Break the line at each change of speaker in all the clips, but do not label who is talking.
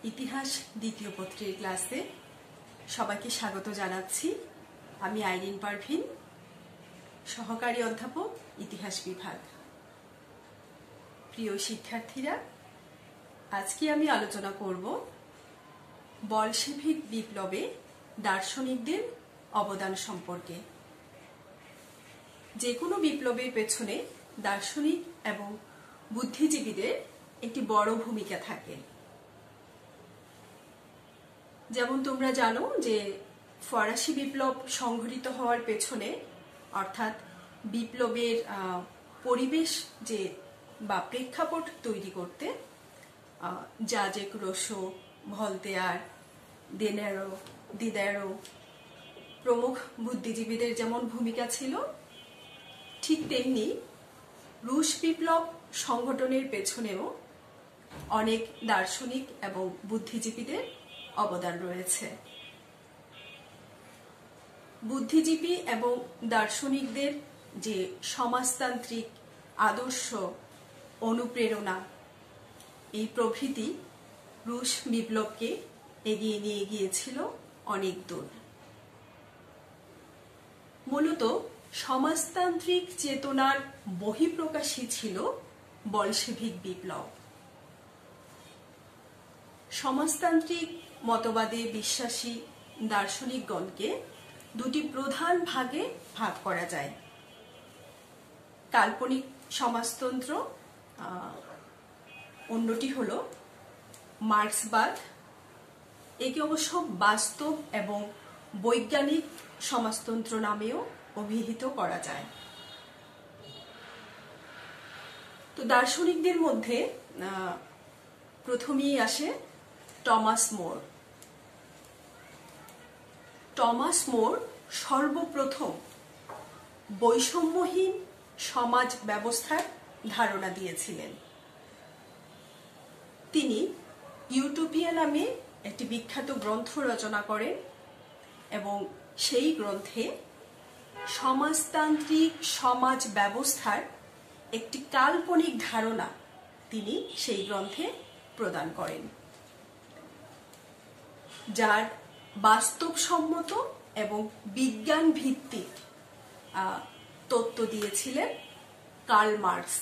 ইতিহাস দ্বিতীয় পত্রের ক্লাসে সবাইকে স্বাগত জানাচ্ছি। আমি আইরিন পারভিন, সহকারী অধ্যাপক, ইতিহাস বিভাগ। প্রিয় শিক্ষার্থীরা, আজকে আমি আলোচনা করব বলশেভিক বিপ্লবে দার্শনিকদের অবদান সম্পর্কে। যে কোনো বিপ্লবের পেছনে দার্শনিক এবং বুদ্ধিজীবীদের একটি বড় ভূমিকা থাকে। যেমন তোমরা জানো যে ফরাসি বিপ্লব সংঘটিত হওয়ার পেছনে, অর্থাৎ বিপ্লবের পরিবেশ যে বা প্রেক্ষাপট তৈরি করতে জাজেক রোসো, ভলতেয়ার, দিদারো প্রমুখ বুদ্ধিজীবীদের যেমন ভূমিকা ছিল, ঠিক তেমনি রুশ বিপ্লব সংগঠনের পেছনেও অনেক দার্শনিক এবং বুদ্ধিজীবীদের অবদান রয়েছে। বুদ্ধিজীবী এবং দার্শনিকদের যে সমাজতান্ত্রিক আদর্শ, অনুপ্রেরণা, এই প্রভৃতি রুশ বিপ্লবকে এগিয়ে নিয়ে গিয়েছিল অনেক দূর। মূলত সমাজতান্ত্রিক চেতনার বহিঃপ্রকাশই ছিল বলশেভিক বিপ্লব। সমাজতান্ত্রিক মতবাদে বিশ্বাসী দার্শনিকগণকে দুটি প্রধান ভাগে ভাগ করা যায়। কাল্পনিক সমাজতন্ত্র, অন্যটি হল মার্ক্সবাদ। একে অবশ্য বাস্তব এবং বৈজ্ঞানিক সমাজতন্ত্র নামেও অভিহিত করা যায়। তো দার্শনিকদের মধ্যে প্রথমেই আসে টমাস মোর। টমাস মোর সর্বপ্রথম বৈষম্যহীন সমাজ ব্যবস্থার ধারণা দিয়েছিলেন। তিনি ইউটোপিয়া নামে একটি বিখ্যাত গ্রন্থ রচনা করেন এবং সেই গ্রন্থে সমাজতান্ত্রিক সমাজ ব্যবস্থার একটি কাল্পনিক ধারণা তিনি সেই গ্রন্থে প্রদান করেন, যার বাস্তবসম্মত এবং বিজ্ঞান ভিত্তিক তত্ত্ব দিয়েছিলেন কার্ল মার্কস।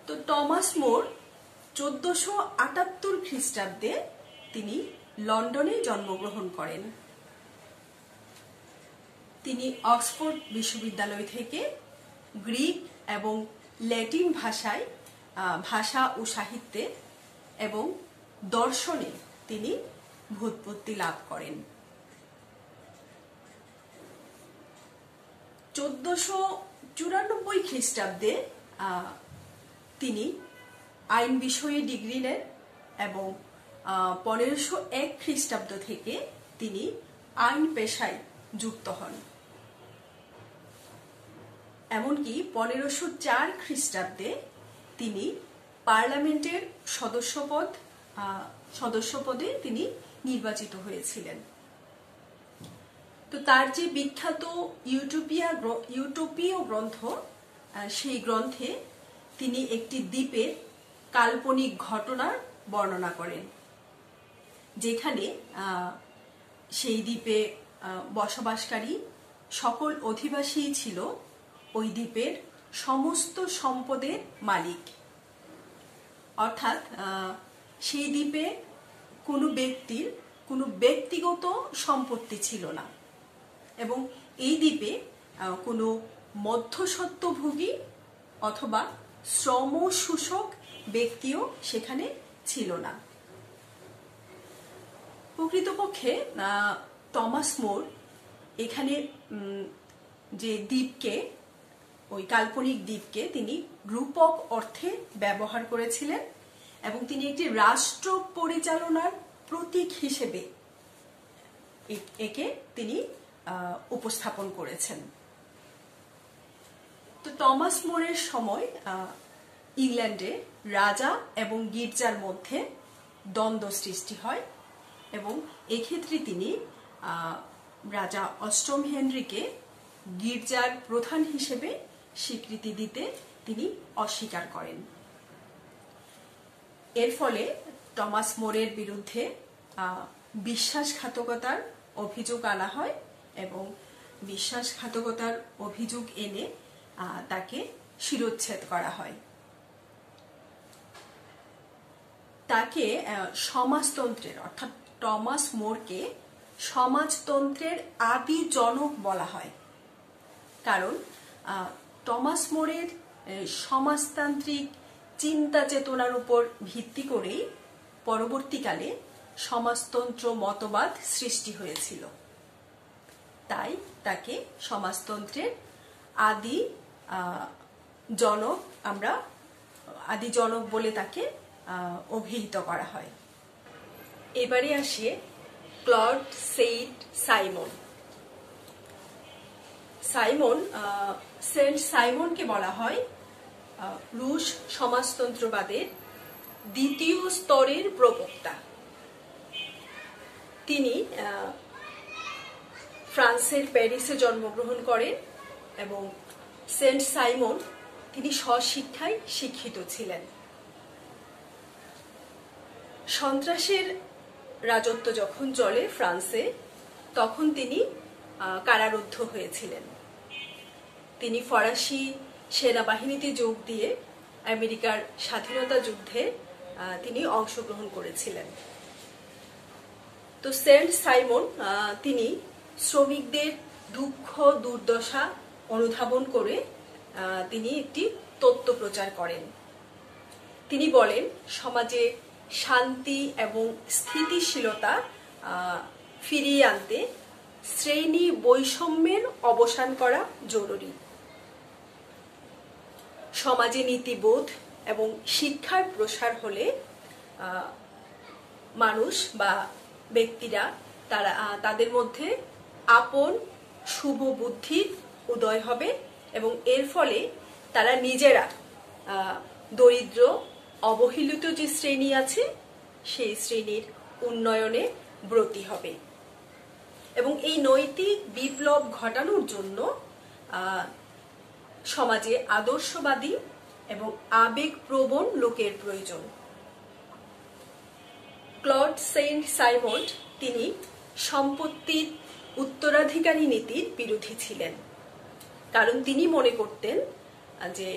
তো টমাস মোর 1478 খ্রিস্টাব্দে তিনি লন্ডনে জন্মগ্রহণ করেন। তিনি অক্সফোর্ড বিশ্ববিদ্যালয় থেকে গ্রিক এবং ল্যাটিন ভাষা ও সাহিত্যে এবং দর্শনে তিনি ব্যুৎপত্তি লাভ করেন। 1494 খ্রিস্টাব্দে তিনি আইন বিষয়ে ডিগ্রি নেন এবং 1501 খ্রিস্টাব্দ থেকে তিনি আইন পেশায় যুক্ত হন। এমনকি 1504 খ্রিস্টাব্দে তিনি পার্লামেন্টের সদস্যপদে তিনি নির্বাচিত হয়েছিলেন। তো তার যে বিখ্যাত ইউটোপীয় গ্রন্থ, সেই গ্রন্থে তিনি একটি দ্বীপের কাল্পনিক ঘটনার বর্ণনা করেন, যেখানে সেই দ্বীপে বসবাসকারী সকল অধিবাসী ছিল ওই দ্বীপের সমস্ত সম্পদের মালিক। অর্থাৎ সেই দ্বীপে কোনো ব্যক্তির কোনো ব্যক্তিগত সম্পত্তি ছিল না এবং এই দ্বীপে কোনো মধ্যস্বত্বভোগী অথবা শ্রম শোষক ব্যক্তিও সেখানে ছিল না। প্রকৃতপক্ষে টমাস মোর এখানে যে দ্বীপকে, ওই কাল্পনিক দ্বীপকে তিনি রূপক অর্থে ব্যবহার করেছিলেন এবং তিনি একটি রাষ্ট্র পরিচালনার প্রতীক হিসেবে একে তিনি উপস্থাপন করেছেন। তো টমাস মোরের সময় ইংল্যান্ডে রাজা এবং গির্জার মধ্যে দ্বন্দ্ব সৃষ্টি হয় এবং এক্ষেত্রে তিনি রাজা অষ্টম হেনরিকে গির্জার প্রধান হিসেবে স্বীকৃতি দিতে তিনি অস্বীকার করেন। এর ফলে টমাস মোরের বিরুদ্ধে বিশ্বাসঘাতকতার অভিযোগ আনা হয় এবং বিশ্বাসঘাতকতার অভিযোগ এনে তাকে শিরোচ্ছেদ করা হয়। তাকে সমাজতন্ত্রের অর্থাৎ টমাস মোরকে সমাজতন্ত্রের আদি জনক বলা হয়, কারণ টমাস মোরের সমাজতান্ত্রিক চিন্তা চেতনার উপর ভিত্তি করেই পরবর্তীকালে সমাজতন্ত্র মতবাদ সৃষ্টি হয়েছিল। তাই তাকে সমাজতন্ত্রের আদি জনক বলে তাকে অভিহিত করা হয়। এবারে আসি ক্লড সেইন্ট সাইমন। সেন্ট সাইমনকে বলা হয় রুশ সমাজতন্ত্রবাদের দ্বিতীয় স্তরের প্রবক্তা। তিনি ফ্রান্সের প্যারিসে জন্মগ্রহণ করেন এবং সেন্ট সাইমন তিনি স্বশিক্ষায় শিক্ষিত ছিলেন। সন্ত্রাসের রাজত্ব যখন চলে ফ্রান্সে, তখন তিনি কারারুদ্ধ হয়েছিলেন। তিনি ফরাসি সেনাবাহিনীতে যোগ দিয়ে আমেরিকার স্বাধীনতা যুদ্ধে তিনি অংশগ্রহণ করেছিলেন। তো সেন্ট সাইমন তিনি শ্রমিকদের দুঃখ দুর্দশা অনুধাবন করে তিনি একটি তত্ত্ব প্রচার করেন। তিনি বলেন, সমাজে শান্তি এবং স্থিতিশীলতা ফিরিয়ে আনতে শ্রেণী বৈষম্যের অবসান করা জরুরি। সমাজে নীতিবোধ এবং শিক্ষার প্রসার হলে মানুষ বা ব্যক্তিরা তাদের মধ্যে আপন শুভ বুদ্ধির উদয় হবে এবং এর ফলে তারা নিজেরা দরিদ্র অবহেলিত যে শ্রেণী আছে সেই শ্রেণীর উন্নয়নে ব্রতী হবে। এবং এই নৈতিক বিপ্লব ঘটানোর জন্য সমাজে আদর্শবাদী এবং আবেগপ্রবণ লোকের প্রয়োজন। ক্লড সেইন্ট সাইমন তিনি সম্পত্তির উত্তরাধিকারী নীতির বিরোধী ছিলেন, কারণ তিনি মনে করতেন যে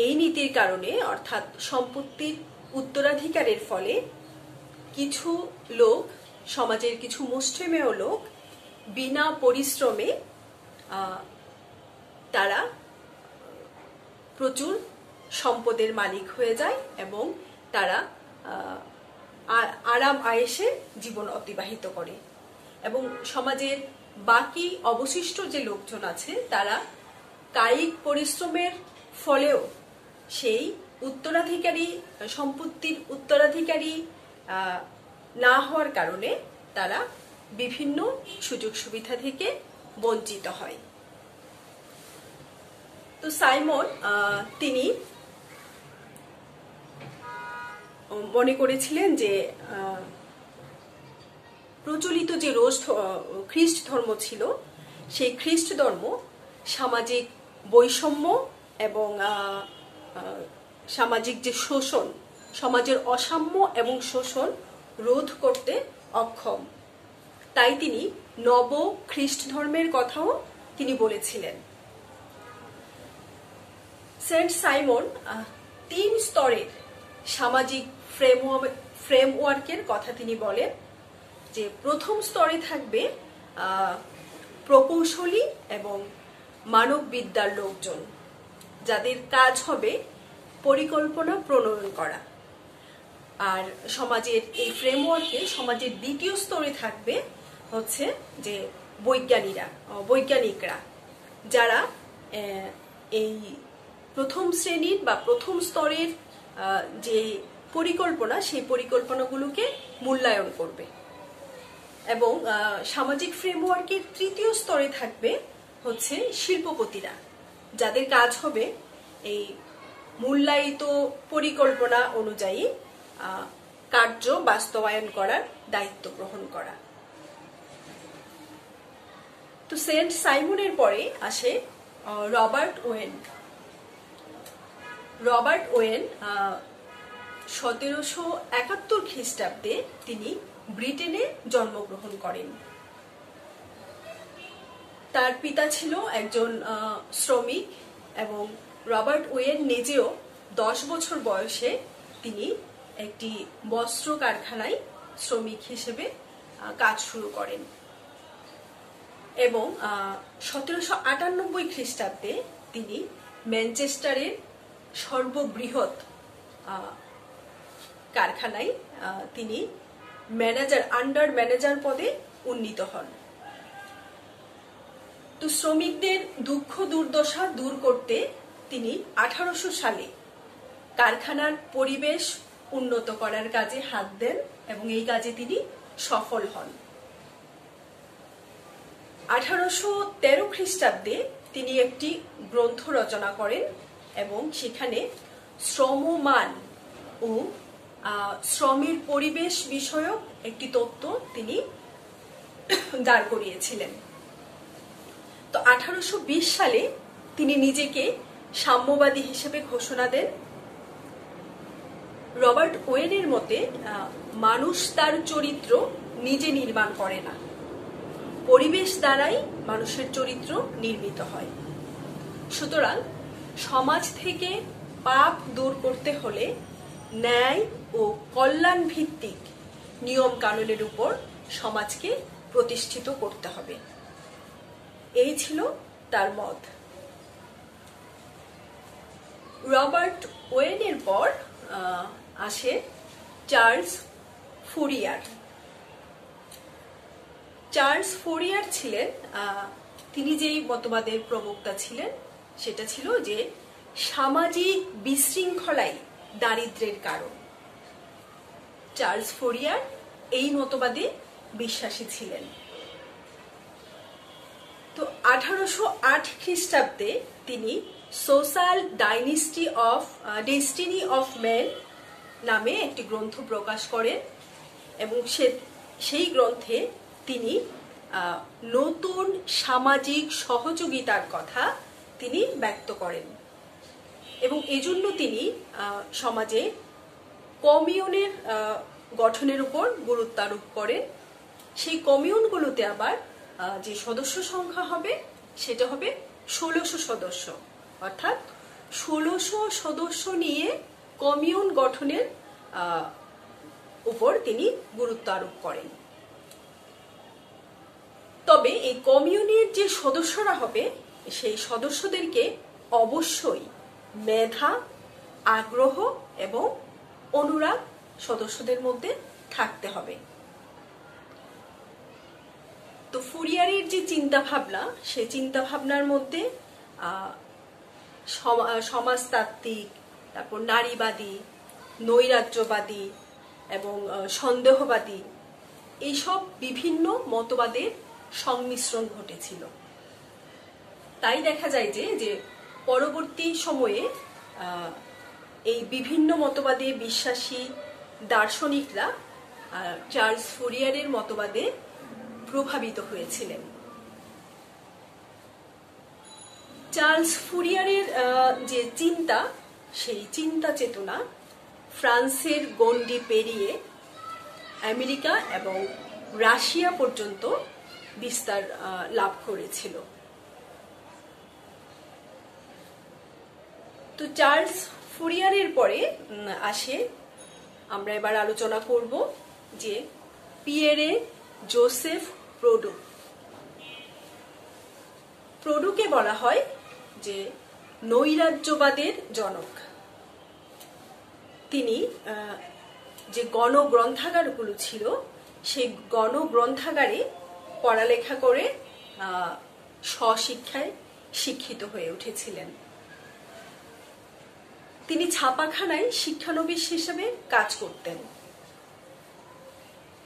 এই নীতির কারণে অর্থাৎ সম্পত্তির উত্তরাধিকারের ফলে কিছু লোক, সমাজের কিছু মুষ্টিমেয় লোক বিনা পরিশ্রমে তারা প্রচুর সম্পদের মালিক হয়ে যায় এবং তারা আরাম আয়েশে জীবন অতিবাহিত করে এবং সমাজের বাকি অবশিষ্ট যে লোকজন আছে তারা কায়িক পরিশ্রমের ফলেও সেই সম্পত্তির উত্তরাধিকারী না হওয়ার কারণে তারা বিভিন্ন সুযোগ সুবিধা থেকে বঞ্চিত হয়। তো সাইমন তিনি মনে করেছিলেন যে প্রচলিত যে খ্রিস্ট ধর্ম ছিল, সেই খ্রিস্ট ধর্ম সামাজিক বৈষম্য এবং সামাজিক যে শোষণ, সমাজের অসাম্য এবং শোষণ রোধ করতে অক্ষম। তাই তিনি নব খ্রিস্ট ধর্মের কথাও তিনি বলেছিলেন। সেন্ট সাইমন 3 স্তরের সামাজিক ফ্রেমওয়ার্কের কথা তিনি বলেন, যে প্রথম স্তরে থাকবে প্রকৌশলী এবং মানববিদ্যার লোকজন, যাদের কাজ হবে পরিকল্পনা প্রণয়ন করা। আর সমাজের এই ফ্রেমওয়ার্কে সমাজের দ্বিতীয় স্তরে থাকবে হচ্ছে যে বৈজ্ঞানিকরা, যারা এই প্রথম শ্রেণীর বা প্রথম স্তরের যে পরিকল্পনা, সেই পরিকল্পনাগুলোকে মূল্যায়ন করবে। এবং সামাজিক ফ্রেমওয়ার্কের তৃতীয় স্তরে থাকবে হচ্ছে শিল্পপতিরা, যাদের কাজ হবে এই মূল্যায়িত পরিকল্পনা অনুযায়ী কার্য বাস্তবায়ন করার দায়িত্ব গ্রহণ করা। তো সেন্ট সাইমনের পরে আসে রবার্ট ওয়েন। 1771 খ্রিস্টাব্দে তিনি ব্রিটেনে জন্মগ্রহণ করেন। তার পিতা ছিল একজন শ্রমিক এবং রবার্ট ওয়েন নিজেও 10 বছর বয়সে তিনি একটি বস্ত্র কারখানায় শ্রমিক হিসেবে কাজ শুরু করেন এবং 1798 খ্রিস্টাব্দে তিনি ম্যানচেস্টারের সর্ববৃহৎ কারখানায় তিনি আন্ডার ম্যানেজার পদে উন্নীত হন। তো শ্রমিকদের দুঃখ দুর্দশা দূর করতে তিনি 1800 সালে কারখানার পরিবেশ উন্নত করার কাজে হাত দেন এবং এই কাজে তিনি সফল হন। 1813 খ্রিস্টাব্দে তিনি একটি গ্রন্থ রচনা করেন এবং সেখানে শ্রমমান ও শ্রমের পরিবেশ বিষয়ক একটি তত্ত্ব তিনি দাঁড় করিয়েছিলেন। তো 1820 সালে তিনি নিজেকে সাম্যবাদী হিসেবে ঘোষণা দেন। রবার্ট ওয়েনের মতে মানুষ তার চরিত্র নিজে নির্মাণ করে না, পরিবেশ দ্বারাই মানুষের চরিত্র নির্মিত হয়। সুতরাং সমাজ থেকে পাপ দূর করতে হলে ন্যায় ও কল্যাণ ভিত্তিক নিয়ম কানুনের উপর সমাজকে প্রতিষ্ঠিত করতে হবে, এই ছিল তার মত। রবার্ট ওয়েনের পর আসে চার্লস ফুরিয়ার। চার্লস ফুরিয়ার ছিলেন, তিনি যেই মতবাদের প্রবক্তা ছিলেন সেটা ছিল যে সামাজিক বিশৃঙ্খলাই দারিদ্র্যের কারণ। চার্লস ফুরিয়ার এই মতবাদে বিশ্বাসী ছিলেন। তো 1808 খ্রিস্টাব্দে তিনি সোশ্যাল ডেস্টিনি অফ ম্যান নামে একটি গ্রন্থ প্রকাশ করেন এবং সেই গ্রন্থে তিনি নতুন সামাজিক সহযোগিতার কথা তিনি ব্যক্ত করেন এবং এজন্য তিনি সমাজে কমিউনের গঠনের উপর গুরুত্ব আরোপ করেন। সেই কমিউনগুলোতে আবার যে সদস্য সংখ্যা হবে সেটা হবে 1600 সদস্য, অর্থাৎ 1600 সদস্য নিয়ে কমিউন গঠনের উপর তিনি গুরুত্ব আরোপ করেন। তবে এই কমিউনের যে সদস্যরা হবে সেই সদস্যদেরকে অবশ্যই মেধা, আগ্রহ এবং অনুরাগ সদস্যদের মধ্যে থাকতে হবে। তো ফুরিয়ারের যে চিন্তা ভাবনা, সেই চিন্তা ভাবনার মধ্যে সমাজতাত্ত্বিক, তারপর নারীবাদী, নৈরাজ্যবাদী এবং সন্দেহবাদী এইসব বিভিন্ন মতবাদের সংমিশ্রণ ঘটেছিল। তাই দেখা যায় যে পরবর্তী সময়ে এই বিভিন্ন মতবাদে বিশ্বাসী দার্শনিকরা চার্লস ফুরিয়ারের মতবাদে প্রভাবিত হয়েছিলেন। চার্লস ফুরিয়ারের যে চিন্তা, সেই চিন্তা চেতনা ফ্রান্সের গণ্ডি পেরিয়ে আমেরিকা এবং রাশিয়া পর্যন্ত বিস্তার লাভ করেছিল। তো চার্লস ফুরিয়ারের পরে আসে, আমরা এবার আলোচনা করব যে পিয়েরে জোসেফ প্রোডো। প্রোডোকে বলা হয় যে নৈরাজ্যবাদের জনক। তিনি যে গণগ্রন্থাগারগুলো ছিল সেই গণগ্রন্থাগারে পড়ালেখা করে স্বশিক্ষায় শিক্ষিত হয়ে উঠেছিলেন। তিনি ছাপাখানায় শিক্ষানবিশ হিসেবে কাজ করতেন।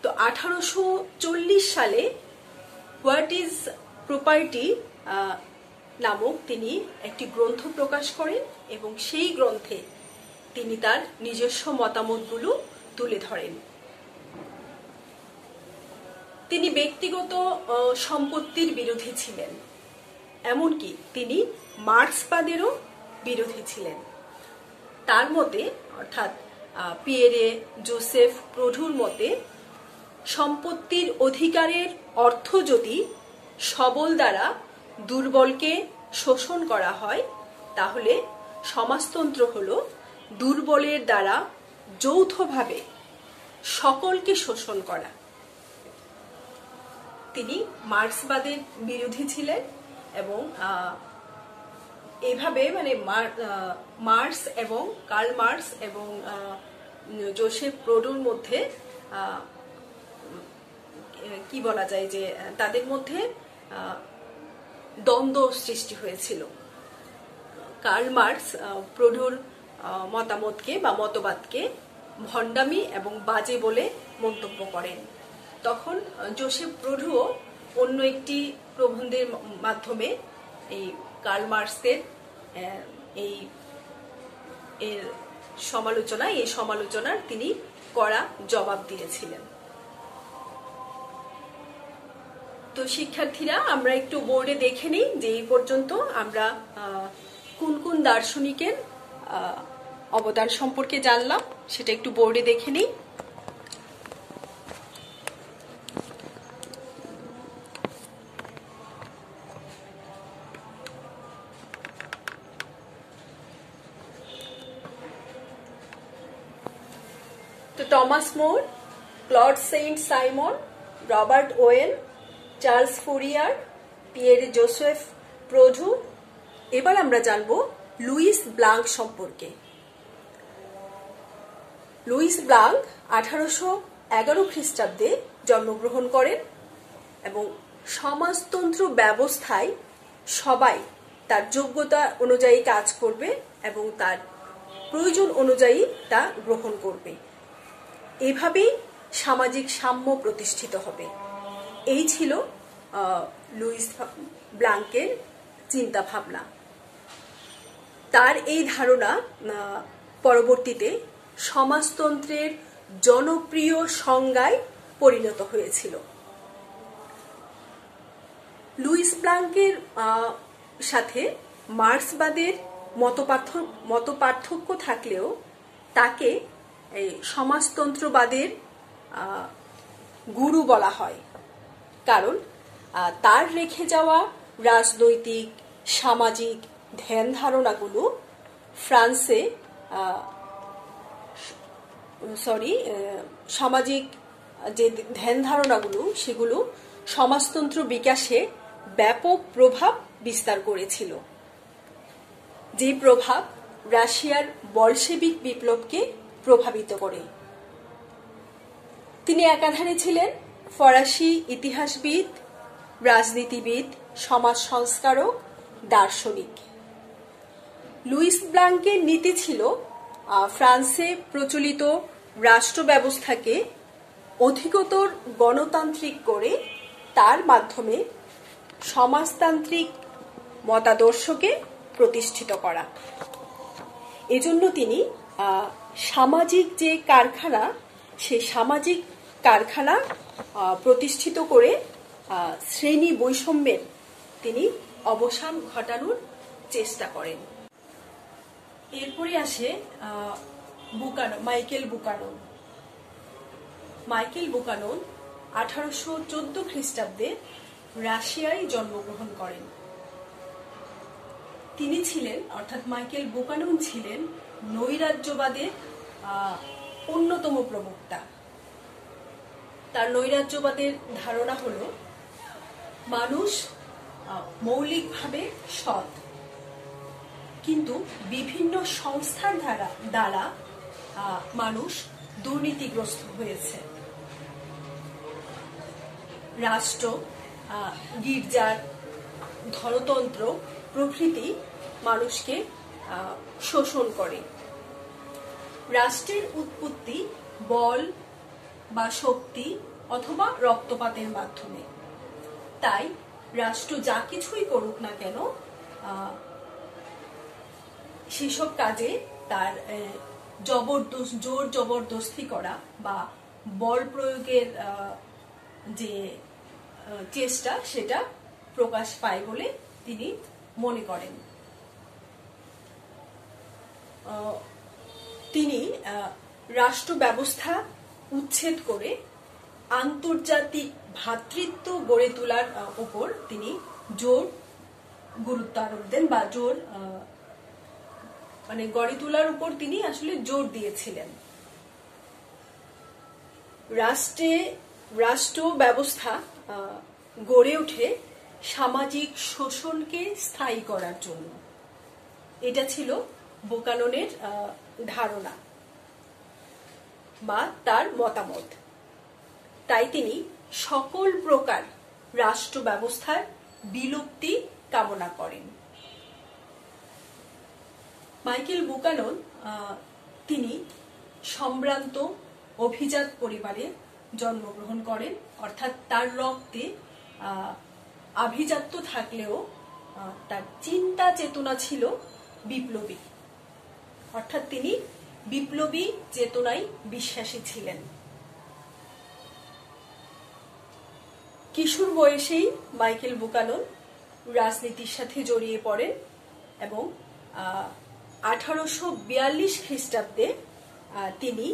তো 1840 সালে হোয়াট ইজ প্রপার্টি নামক তিনি একটি গ্রন্থ প্রকাশ করেন এবং সেই গ্রন্থে তিনি তার নিজস্ব মতামতগুলো তুলে ধরেন। তিনি ব্যক্তিগত সম্পত্তির বিরোধী ছিলেন, এমনকি তিনি মার্ক্সবাদেরও বিরোধী ছিলেন। তার মতে, অর্থাৎ পিয়েরে জোসেফ প্রভুর মতে সম্পত্তির অধিকারের অর্থ যদি সবল দ্বারা দুর্বলকে শোষণ করা হয়, তাহলে সমাজতন্ত্র হল দুর্বলের দ্বারা যৌথভাবে সকলকে শোষণ করা। তিনি মার্ক্সবাদের বিরোধী ছিলেন এবং এইভাবে মানে মার্ক্স এবং কার্ল মার্ক্স এবং জোসেফ প্রোডোর মধ্যে কি বলা যায় যে তাদের মধ্যে দ্বন্দ্ব সৃষ্টি হয়েছিল। কার্ল মার্ক্স প্রোডোর মতামতকে বা মতবাদকে ভণ্ডামি এবং বাজে বলে মন্তব্য করেন। তখন জোসেফ প্রোডোও অন্য একটি প্রবন্ধের মাধ্যমে এই কার্ল মার্ক্সের এই সমালোচনার তিনি কড়া জবাব দিয়েছিলেন। তো শিক্ষার্থীরা, আমরা একটু বোর্ডে দেখে নিই যে এই পর্যন্ত আমরা কোন কোন দার্শনিকের অবদান সম্পর্কে জানলাম, সেটা একটু বোর্ডে দেখে নিই। তো Thomas More, Claude Saint Simon, Robert Owen, Charles Fourier, Pierre Joseph Proudhon. এবার আমরা জানব লুইস ব্লাঙ্ক সম্পর্কে। লুইস ব্লাঙ্ক 1811 খ্রিস্টাব্দে জন্মগ্রহণ করেন এবং সমাজতন্ত্র ব্যবস্থায় সবাই তার যোগ্যতা অনুযায়ী কাজ করবে এবং তার প্রয়োজন অনুযায়ী তা গ্রহণ করবে। এভাবেই সামাজিক সাম্য প্রতিষ্ঠিত হবে। এই ছিল লুইস ব্লাঙ্কের চিন্তা ভাবনা। তার এই ধারণা পরবর্তীতে সমাজতন্ত্রের জনপ্রিয় সংজ্ঞায় পরিণত হয়েছিল। লুইস ব্লাঙ্কের সাথে মার্ক্সবাদের মতপার্থক্য থাকলেও তাকে এই সমাজতন্ত্রবাদের গুরু বলা হয়, কারণ তার রেখে যাওয়া রাজনৈতিক সামাজিক ধ্যান ধারণাগুলো ফ্রান্সে সামাজিক যে ধ্যান ধারণাগুলো সেগুলো সমাজতন্ত্র বিকাশে ব্যাপক প্রভাব বিস্তার করেছিল, যে প্রভাব রাশিয়ার বলশেভিক বিপ্লবকে প্রভাবিত করে। তিনি একাধারে ছিলেন ফরাসি ইতিহাসবিদ, রাজনীতিবিদ, সমাজ সংস্কারক, দার্শনিক। লুইস ব্লাঙ্কের নীতি ছিল ফ্রান্সে প্রচলিত রাষ্ট্র ব্যবস্থাকে অধিকতর গণতান্ত্রিক করে তার মাধ্যমে সমাজতান্ত্রিক মতাদর্শকে প্রতিষ্ঠিত করা। এজন্য তিনি সামাজিক যে কারখানা, সেই সামাজিক কারখানা প্রতিষ্ঠিত করে শ্রেণী বৈষম্যের তিনি অবসান ঘটানোর চেষ্টা করেন। এরপরে আসে মাইকেল বুকানন। মাইকেল বুকানন 1814 খ্রিস্টাব্দে রাশিয়ায় জন্মগ্রহণ করেন। তিনি ছিলেন, অর্থাৎ মাইকেল বুকানন ছিলেন নৈরাজ্যবাদের অন্যতম প্রবক্তা। তার নৈরাজ্যবাদের ধারণা হল মানুষ মৌলিকভাবে সৎ, কিন্তু বিভিন্ন সংস্থার দ্বারা মানুষ দুর্নীতিগ্রস্ত হয়েছে। রাষ্ট্র, গির্জার ধনতন্ত্র প্রভৃতি মানুষকে শোষণ করে। রাষ্ট্রের উৎপত্তি বল বা শক্তি অথবা রক্তপাতের মাধ্যমে। তাই রাষ্ট্র যা কিছুই করুক না কেন, সেসব কাজে তার জোর জবরদস্তি করা বা বল প্রয়োগের যে চেষ্টা, সেটা প্রকাশ পায় বলে তিনি মনে করেন। তিনি রাষ্ট্র ব্যবস্থা উচ্ছেদ করে আন্তর্জাতিক ভ্রাতৃত্ব গড়ে তোলার উপর তিনি জোর গুরুত্ব আরোপ দেন, বা জোর মানে গড়ে তোলার উপর তিনি আসলে জোর দিয়েছিলেন। রাষ্ট্র ব্যবস্থা গড়ে ওঠে সামাজিক শোষণকে স্থায়ী করার জন্য। এটা ছিল বুকাননের ধারণা বা তার মতামত। তাই তিনি সকল প্রকার রাষ্ট্র ব্যবস্থার বিলুপ্তি কামনা করেন। মাইকেল বুকানন তিনি সম্ভ্রান্ত অভিজাত পরিবারে জন্মগ্রহণ করেন, অর্থাৎ তার রক্তে আভিজাত্য থাকলেও তার চিন্তা চেতনা ছিল বিপ্লবী, অর্থাৎ তিনি বিপ্লবী চেতনায় বিশ্বাসী ছিলেন। কিশোর বয়সেই মাইকেল বুকানন রাজনীতির সাথে জড়িয়ে পড়েন এবং 1842 খ্রিস্টাব্দে তিনি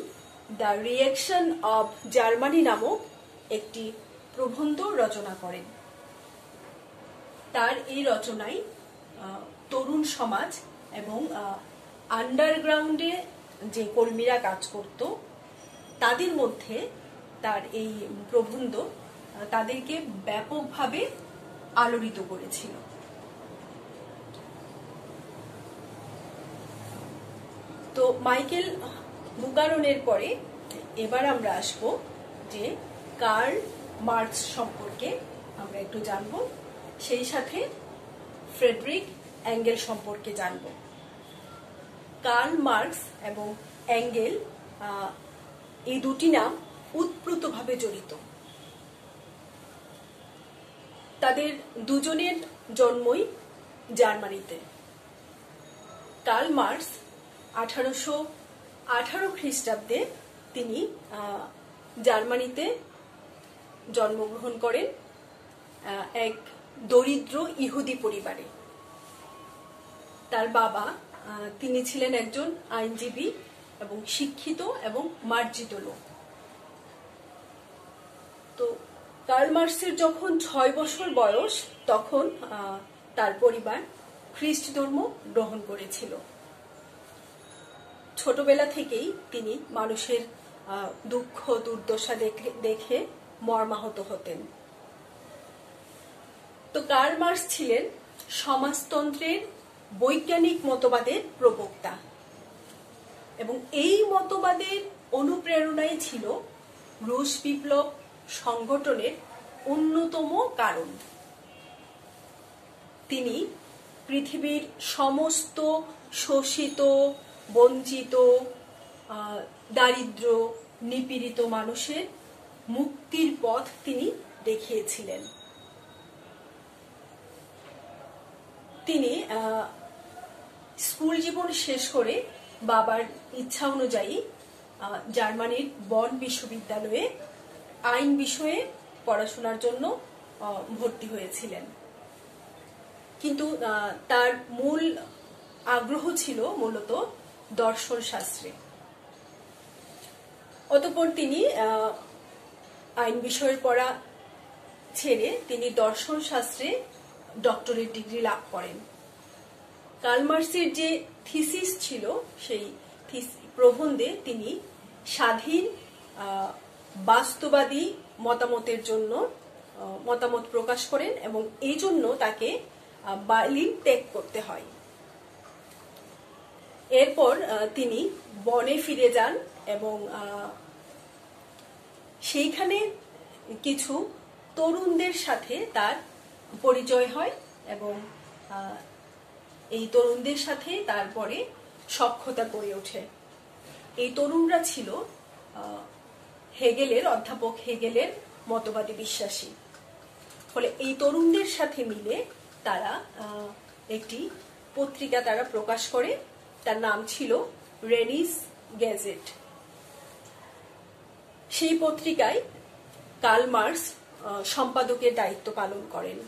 দ্য রিঅ্যাকশন অব জার্মানি নামক একটি প্রবন্ধ রচনা করেন। তার এই রচনায় তরুণ সমাজ এবং আন্ডারগ্রাউন্ডে যে কর্মীরা কাজ করত তাদের মধ্যে তার এই প্রবন্ধ তাদেরকে ব্যাপকভাবে আলোড়িত করেছিল। তো মাইকেল বুকাননের পরে এবার আমরা আসবো যে কার্ল মার্কস সম্পর্কে আমরা একটু জানবো, সেই সাথে ফ্রেডরিক অ্যাঙ্গেল সম্পর্কে জানবো। কার্ল মার্কস এবং অ্যাঙ্গেল এই দুটি নাম ওতপ্রোতভাবে জড়িত। তাদের দুজনের জন্মই জার্মানিতে। কার্ল মার্কস 1818 খ্রিস্টাব্দে তিনি জার্মানিতে জন্মগ্রহণ করেন এক দরিদ্র ইহুদি পরিবারে। তার বাবা তিনি ছিলেন একজন আইনজীবী এবং শিক্ষিত এবং মার্জিত লোক। তো কার্ল মার্কসের যখন 6 বছর বয়স তখন তার পরিবার খ্রিস্ট ধর্ম গ্রহণ করেছিল। ছোটবেলা থেকেই তিনি মানুষের দুঃখ দুর্দশা দেখে মর্মাহত হতেন। তো কার্ল মার্কস ছিলেন সমাজতন্ত্রের বৈজ্ঞানিক মতবাদের প্রবক্তা এবং এই মতবাদের অনুপ্রেরণাই ছিল রুশ বিপ্লব সংগঠনের অন্যতম কারণ। তিনি পৃথিবীর সমস্ত শোষিত, বঞ্চিত, দারিদ্র, নিপীড়িত মানুষের মুক্তির পথ তিনি দেখিয়েছিলেন। তিনি স্কুল জীবন শেষ করে বাবার ইচ্ছা অনুযায়ী জার্মানির বন বিশ্ববিদ্যালয়ে আইন বিষয়ে পড়াশোনার জন্য ভর্তি হয়েছিলেন, কিন্তু তার মূল আগ্রহ ছিল মূলত দর্শন শাস্ত্রে। অতঃপর তিনি আইন বিষয়ের পড়া ছেড়ে তিনি দর্শন শাস্ত্রে ডক্টরেট ডিগ্রি লাভ করেন। কার্ল মার্কসের যে থিসিস ছিল সেই প্রবন্ধে তিনি স্বাধীন বাস্তবাদী মতামতের জন্য মতামত প্রকাশ করেন এবং এই জন্য তাকে বার্লিন ত্যাগ করতে হয়। এরপর তিনি বনে ফিরে যান এবং সেইখানে কিছু তরুণদের সাথে তার পরিচয় হয় এবং এই তরুণদের সাথে তারপরে সখ্যতা গড়ে ওঠে। এই তরুণরা ছিল হেগেলের, অধ্যাপক হেগেলের মতবাদী বিশ্বাসী। ফলে এই তরুণদের সাথে মিলে তারা একটি পত্রিকা তারা প্রকাশ করে, তার নাম ছিল রেনিস গ্যাজেট। সেই পত্রিকায় কার্ল মার্কস সম্পাদকের দায়িত্ব পালন করেন।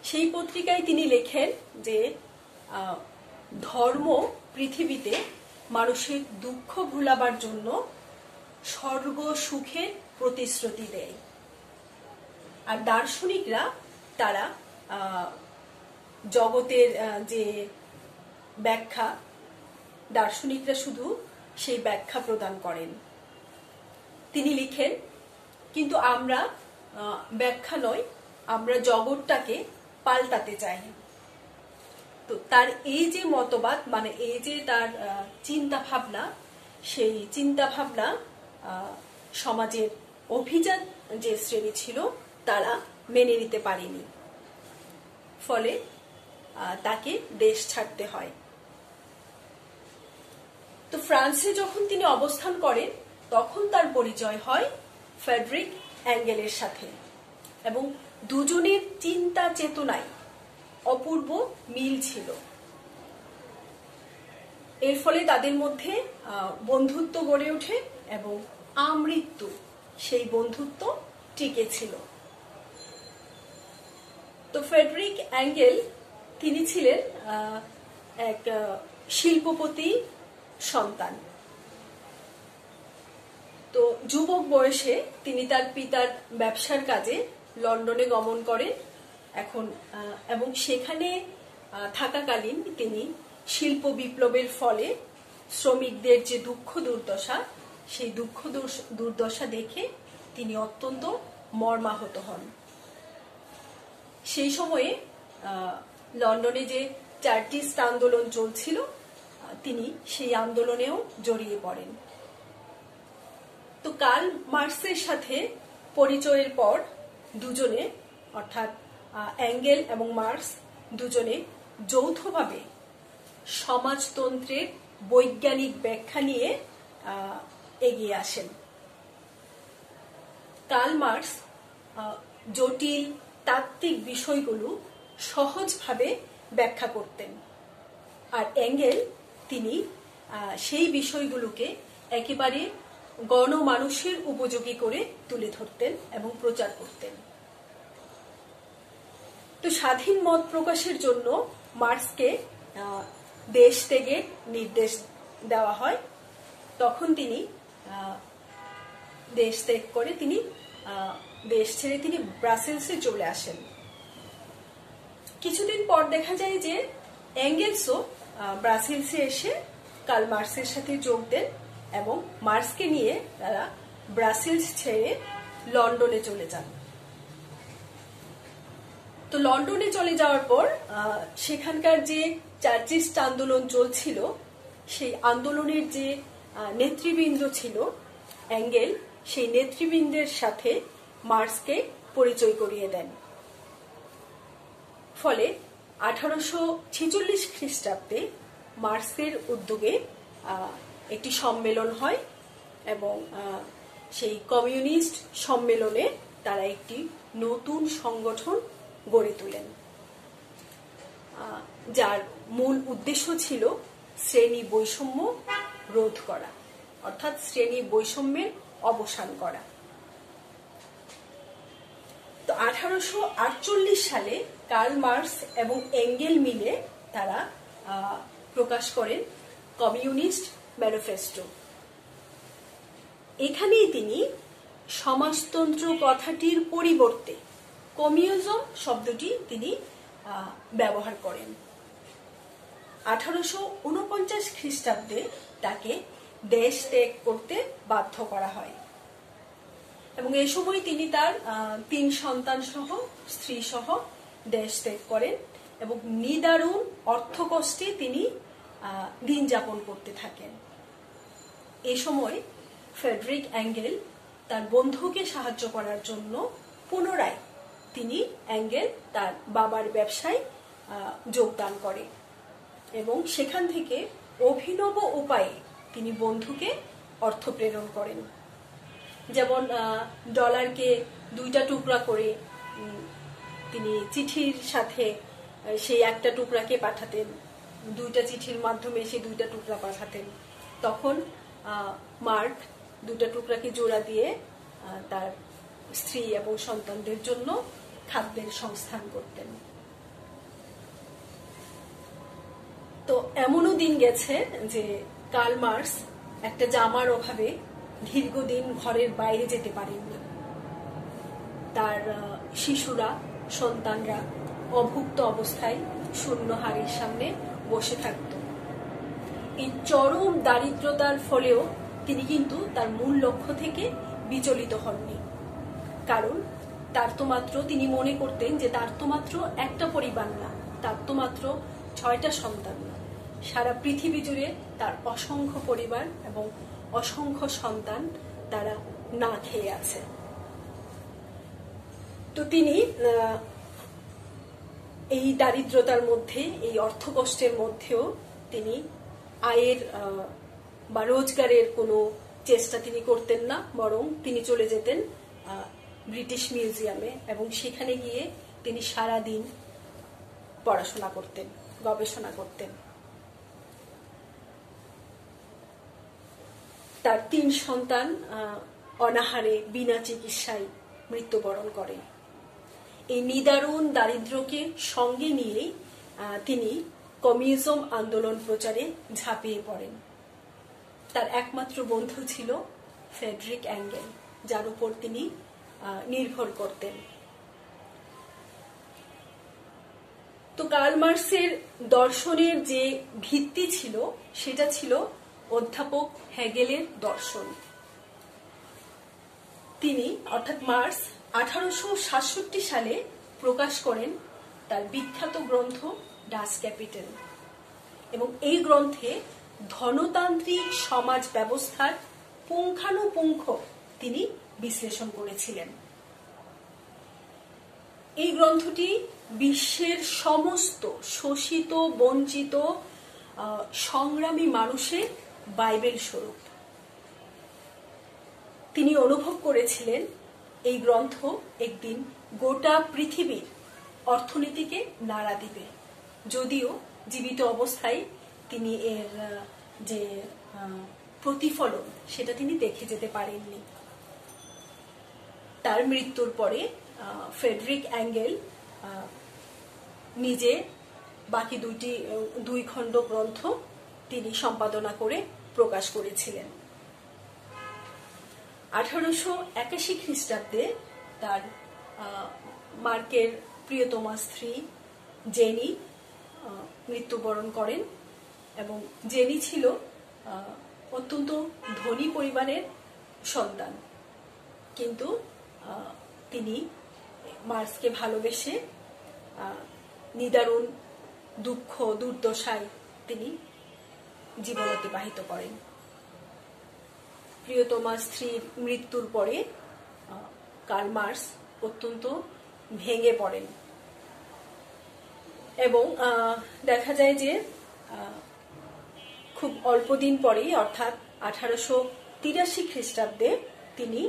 সেই পত্রিকায় তিনি লেখেন যে ধর্ম পৃথিবীতে মানুষের দুঃখ ভুলাবার জন্য স্বর্গ সুখের প্রতিশ্রুতি দেয়। আর দার্শনিকরা তারা জগতের যে ব্যাখ্যা, দার্শনিকরা শুধু সেই ব্যাখ্যা প্রদান করেন। তিনি লিখেন, কিন্তু আমরা ব্যাখ্যা নয়, আমরা জগৎটাকে পাল্টাতে চাই। তো তার এই যে মতবাদ, মানে এই যে তার চিন্তা ভাবনা, সেই চিন্তা ভাবনা সমাজের অভিজাত যে শ্রেণী ছিল তারা মেনে নিতে পারেনি, ফলে তাকে দেশ ছাড়তে হয়। তো ফ্রান্সে যখন তিনি অবস্থান করেন তখন তার পরিচয় হয় ফ্রেডরিক অ্যাঙ্গেলের সাথে, এবং দুজনের চিন্তা চেতনায় অপূর্ব মিল ছিল। এর ফলে তাদের মধ্যে বন্ধুত্ব গড়ে ওঠে এবং আমৃত্যু সেই বন্ধুত্ব টিকে ছিল। তো ফ্রেডরিক অ্যাঙ্গেল তিনি ছিলেন এক শিল্পপতি সন্তান। তো যুবক বয়সে তিনি তার পিতার ব্যবসার কাজে লন্ডনে গমন করেন এবং সেখানে থাকাকালীন তিনি শিল্প বিপ্লবের ফলে শ্রমিকদের যে দুঃখ দুর্দশা, সেই দুঃখ দুর্দশা দেখে তিনি অত্যন্ত মর্মাহত হন। সেই সময়ে লন্ডনে যে চার্টিস্ট আন্দোলন চলছিল, তিনি সেই আন্দোলনেও জড়িয়ে পড়েন। তো কার্ল মার্কসের সাথে পরিচয়ের পর দুজনে, অর্থাৎ অ্যাঙ্গেল এবং মার্কস দুজনে যৌথভাবে সমাজতন্ত্রের বৈজ্ঞানিক ব্যাখ্যা নিয়ে এগিয়ে আসেন। কার্ল মার্কস জটিল তাত্ত্বিক বিষয়গুলো সহজভাবে ব্যাখ্যা করতেন, আর অ্যাঙ্গেল তিনি সেই বিষয়গুলোকে একেবারে গণমানুষের উপযোগী করে তুলে ধরতেন এবং প্রচার করতেন। তো স্বাধীন মত প্রকাশের জন্য মার্কসকে দেশ ত্যাগের নির্দেশ দেওয়া হয়। তখন তিনি দেশ ত্যাগ করে দেশ ছেড়ে তিনি ব্রাসেলসে চলে আসেন। কিছুদিন পর দেখা যায় যে অ্যাঙ্গেলসও ব্রাসেলসে এসে কার্ল মার্কসের সাথে যোগ দেন এবং মার্কসকে নিয়ে তারা ব্রাসেলস ছেড়ে লন্ডনে চলে যান। তো লন্ডনে চলে যাওয়ার পর সেখানকার যে চার্চিস্ট আন্দোলন চলছিল, সেই আন্দোলনের যে নেতৃবৃন্দ ছিল, অ্যাঙ্গেল সেই নেতৃবৃন্দের সাথে মার্কসকে পরিচয় করিয়ে দেন। ফলে 1846 খ্রিস্টাব্দে মার্কসের উদ্যোগে একটি সম্মেলন হয় এবং সেই কমিউনিস্ট সম্মেলনে তারা একটি নতুন সংগঠন গড়ে তোলেন, যার মূল উদ্দেশ্য ছিল শ্রেণী বৈষম্য রোধ করা, অর্থাৎ শ্রেণী বৈষম্যের অবসান করা। তো 1848 সালে কার্ল মার্কস এবং অ্যাঙ্গেল মিলে তারা প্রকাশ করেন কমিউনিস্ট ম্যানিফেস্টো। এখানেই তিনি সমাজতন্ত্র কথাটির পরিবর্তে কমিউনিজম শব্দটি তিনি ব্যবহার করেন। 1849 খ্রিস্টাব্দে তাকে দেশ ত্যাগ করতে বাধ্য করা হয় এবং এই সময় তিনি তার 3 সন্তান সহ স্ত্রী সহ দেশ ত্যাগ করেন এবং নিদারুণ অর্থকষ্টে তিনি দিন যাপন করতে থাকেন। এই সময় ফ্রেডরিক অ্যাঙ্গেল তার বন্ধুকে সাহায্য করার জন্য পুনরায় তিনি অ্যাঙ্গেল তার বাবার ব্যবসায় যোগদান করে এবং সেখান থেকে অভিনব উপায়ে তিনি বন্ধুকে অর্থ প্রেরণ করেন। যেমন ডলারকে 2টা টুকরা করে তিনি চিঠির সাথে সেই একটা টুকরাকে পাঠাতেন, 2টা চিঠির মাধ্যমে সেই 2টা টুকরা পাঠাতেন। তখন মার্ক 2টা টুকরাকে জোড়া দিয়ে তার স্ত্রী এবং সন্তানদের জন্য খাদ্যের সংস্থান করতেন। তো এমনও দিন গেছে যে কার্ল মার্কস একটা জামার অভাবে দীর্ঘদিন ঘরের বাইরে যেতে পারেননি। তার শিশুরা, সন্তানরা অভুক্ত অবস্থায় শূন্য হাড়ির সামনে বসে থাকত। এই চরম দারিদ্রতার ফলেও তিনি কিন্তু তার মূল লক্ষ্য থেকে বিচলিত হননি। কারণ তিনি মনে করতেন যে তার তো মাত্র একটা পরিবার না, তার তো মাত্র 6টা সন্তান না, সারা পৃথিবী জুড়ে তার অসংখ্য পরিবার এবং অসংখ্য সন্তান তারা না খেয়ে আছে। তো তিনি এই দারিদ্রতার মধ্যে, এই অর্থকষ্টের মধ্যেও তিনি আয়ের বা রোজগারের কোনো চেষ্টা তিনি করতেন না, বরং তিনি চলে যেতেন ব্রিটিশ মিউজিয়ামে এবং সেখানে গিয়ে তিনি সারাদিন পড়াশোনা করতেন, গবেষণা করতেন। তার 3 সন্তান অনাহারে বিনা চিকিৎসায় মৃত্যুবরণ করে। এই নিদারুণ দারিদ্র্যকে সঙ্গে নিয়েই তিনি কমিউনিজম আন্দোলন প্রচারে ঝাঁপিয়ে পড়েন। তার একমাত্র বন্ধু ছিল ফ্রেডরিক অ্যাঙ্গেল, যার উপর তিনি নির্ভর করতেন। তো কার্ল মার্কসের দর্শনের যে ভিত্তি ছিল সেটা ছিল অধ্যাপক হেগেলের দর্শন। তিনি অর্থাৎ মার্কস 1867 সালে প্রকাশ করেন তার বিখ্যাত গ্রন্থ ডাস ক্যাপিটাল, এবং এই গ্রন্থে ধনতান্ত্রিক সমাজ ব্যবস্থার পুঙ্খানুপুঙ্খ তিনি বিশ্লেষণ করেছিলেন। এই গ্রন্থটি বিশ্বের সমস্ত শোষিত, বঞ্চিত, সংগ্রামী মানুষের বাইবেল স্বরূপ। তিনি অনুভব করেছিলেন এই গ্রন্থ একদিন গোটা পৃথিবীর অর্থনীতিকে নাড়া দিবে, যদিও জীবিত অবস্থায় তিনি এর যে প্রতিফলন সেটা তিনি দেখে যেতে পারেননি। তার মৃত্যুর পরে ফ্রেডরিক অ্যাঙ্গেল নিজে বাকি 2 খণ্ড গ্রন্থ তিনি সম্পাদনা করে প্রকাশ করেছিলেন। 1881 খ্রিস্টাব্দে তার মার্কের প্রিয়তমা স্ত্রী জেনি মৃত্যুবরণ করেন, এবং জেনি ছিল অত্যন্ত ধনী পরিবারের সন্তান, কিন্তু তিনি মার্কসকে ভালোবেসে নিদারুণ দুঃখ দুর্দশায় তিনি জীবন অতিবাহিত করেন। প্রিয়তমা স্ত্রীর মৃত্যুর পরে কার্ল মার্কস অত্যন্ত ভেঙে পড়েন, এবং দেখা যায় যে খুব অল্প দিন পরেই অর্থাৎ 1883 খ্রিস্টাব্দে তিনি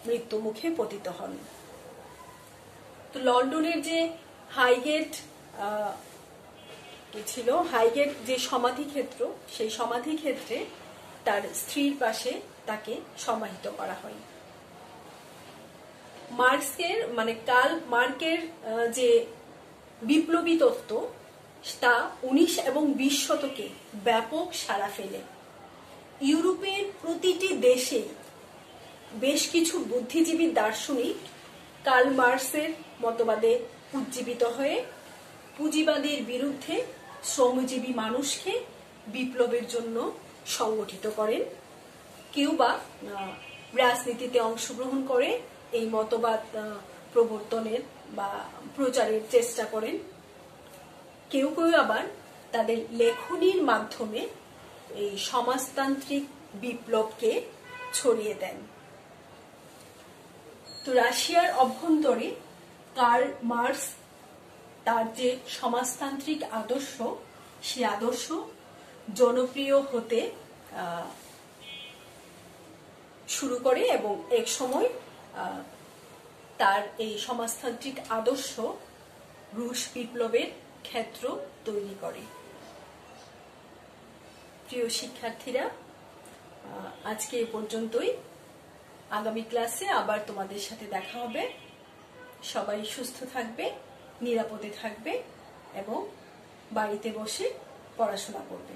মৃত্যু মুখে পতিত হন। তো লন্ডনের যে হাইগেট ছিল, হাইগেট যে সমাধিক্ষেত্র, সেই সমাধিক্ষেত্রে তার স্ত্রীর পাশে তাকে সমাহিত করা হয়। মার্কসের কার্ল মার্কের যে বিপ্লবী তত্ত্ব তা 19 এবং 20 শতকে ব্যাপক সাড়া ফেলে। ইউরোপের প্রতিটি দেশে বেশ কিছু বুদ্ধিজীবী দার্শনিক কার্ল মার্কসের মতবাদে উজ্জীবিত হয়ে পুঁজিবাদের বিরুদ্ধে শ্রমজীবী মানুষকে বিপ্লবের জন্য সংগঠিত করেন। কেউ বা রাজনীতিতে অংশগ্রহণ করে এই মতবাদ প্রবর্তনের বা প্রচারের চেষ্টা করেন। কেউ কেউ আবার তাদের লেখনীর মাধ্যমে এই সমাজতান্ত্রিক বিপ্লবকে ছড়িয়ে দেন। তো রাশিয়ার অভ্যন্তরে কার্ল মার্কস তার যে সমাজতান্ত্রিক আদর্শ, সেই আদর্শ জনপ্রিয় হতে শুরু করে, এবং এক সময় তার এই সমাজতান্ত্রিক আদর্শ রুশ বিপ্লবের ক্ষেত্র তৈরি করে। প্রিয় শিক্ষার্থীরা, আজকে এ পর্যন্তই। আগামী ক্লাসে আবার তোমাদের সাথে দেখা হবে। সবাই সুস্থ থাকবে, নিরাপদে থাকবে এবং বাড়িতে বসে পড়াশোনা করবে।